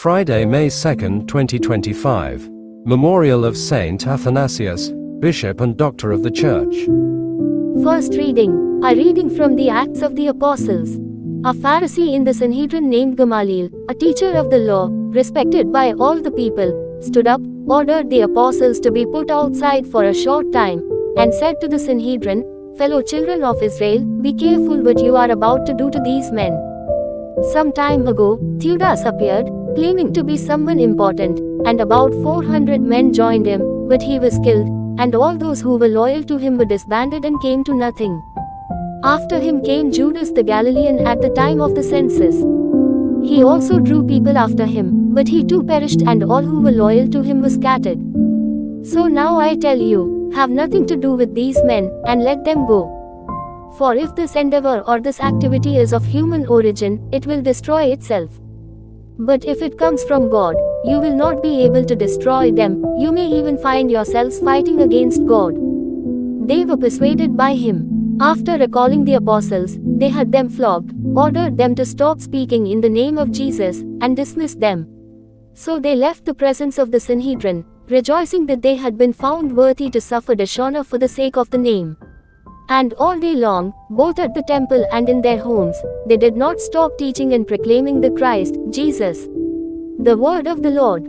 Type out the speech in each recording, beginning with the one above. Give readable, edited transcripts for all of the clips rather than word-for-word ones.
Friday, May 2, 2025. Memorial of Saint Athanasius, Bishop and Doctor of the Church. First reading. A reading from the Acts of the Apostles. A Pharisee in the Sanhedrin named Gamaliel, a teacher of the law, respected by all the people, stood up, ordered the apostles to be put outside for a short time, and said to the Sanhedrin, "Fellow children of Israel, be careful what you are about to do to these men." Some time ago, Theudas appeared, claiming to be someone important, and about 400 men joined him, but he was killed, and all those who were loyal to him were disbanded and came to nothing. After him came Judas the Galilean at the time of the census. He also drew people after him, but he too perished, and all who were loyal to him were scattered. So now I tell you, have nothing to do with these men, and let them go. For if this endeavor or this activity is of human origin, it will destroy itself. But if it comes from God, you will not be able to destroy them. You may even find yourselves fighting against God. They were persuaded by him. After recalling the apostles, they had them flogged, ordered them to stop speaking in the name of Jesus, and dismissed them. So they left the presence of the Sanhedrin, rejoicing that they had been found worthy to suffer dishonor for the sake of the name. And all day long, both at the temple and in their homes, they did not stop teaching and proclaiming the Christ, Jesus. The word of the Lord.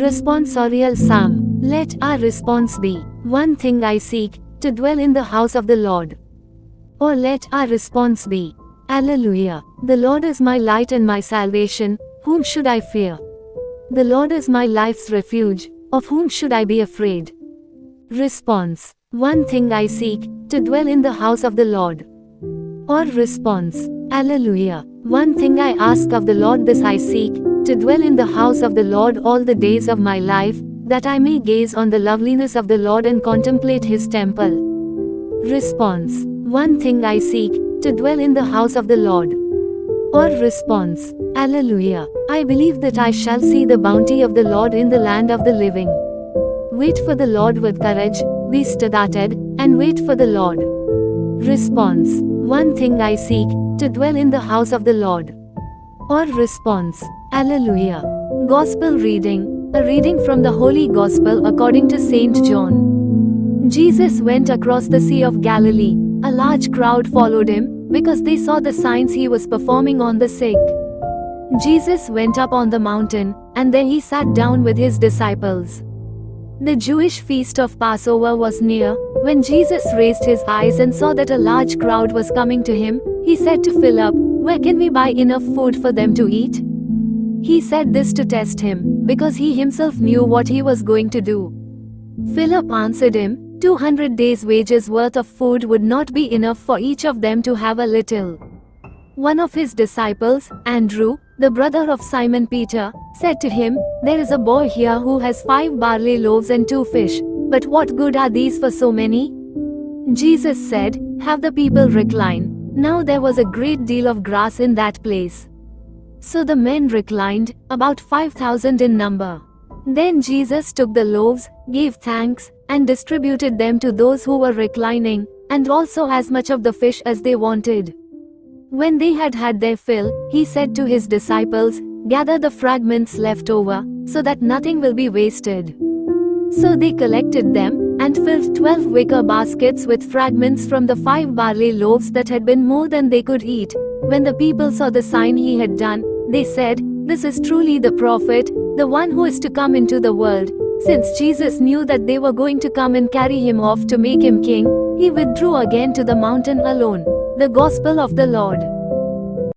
Responsorial Psalm. Let our response be, "One thing I seek, to dwell in the house of the Lord." Or let our response be, "Alleluia! The Lord is my light and my salvation, whom should I fear? The Lord is my life's refuge, of whom should I be afraid?" Response. One thing I seek, to dwell in the house of the Lord. Or response. Alleluia! One thing I ask of the Lord, this I seek, to dwell in the house of the Lord all the days of my life, that I may gaze on the loveliness of the Lord and contemplate his temple. Response. One thing I seek, to dwell in the house of the Lord. Or response. Alleluia! I believe that I shall see the bounty of the Lord in the land of the living. Wait for the Lord with courage, be steadfast, and wait for the Lord. Response. One thing I seek, to dwell in the house of the Lord. Or response. Alleluia! Gospel reading. A reading from the Holy Gospel according to Saint John. Jesus went across the Sea of Galilee. A large crowd followed him, because they saw the signs he was performing on the sick. Jesus went up on the mountain, and there he sat down with his disciples. The Jewish feast of Passover was near. When Jesus raised his eyes and saw that a large crowd was coming to him, he said to Philip, "Where can we buy enough food for them to eat?" He said this to test him, because he himself knew what he was going to do. Philip answered him, 200 days' wages worth of food would not be enough for each of them to have a little. One of his disciples, Andrew, the brother of Simon Peter, said to him, "There is a boy here who has 5 barley loaves and 2 fish, but what good are these for so many?" Jesus said, "Have the people recline." Now there was a great deal of grass in that place. So the men reclined, about 5,000 in number. Then Jesus took the loaves, gave thanks, and distributed them to those who were reclining, and also as much of the fish as they wanted. When they had had their fill, he said to his disciples, "Gather the fragments left over, so that nothing will be wasted." So they collected them, and filled 12 wicker baskets with fragments from the 5 barley loaves that had been more than they could eat. When the people saw the sign he had done, they said, "This is truly the prophet, the one who is to come into the world." Since Jesus knew that they were going to come and carry him off to make him king, he withdrew again to the mountain alone. The Gospel of the Lord.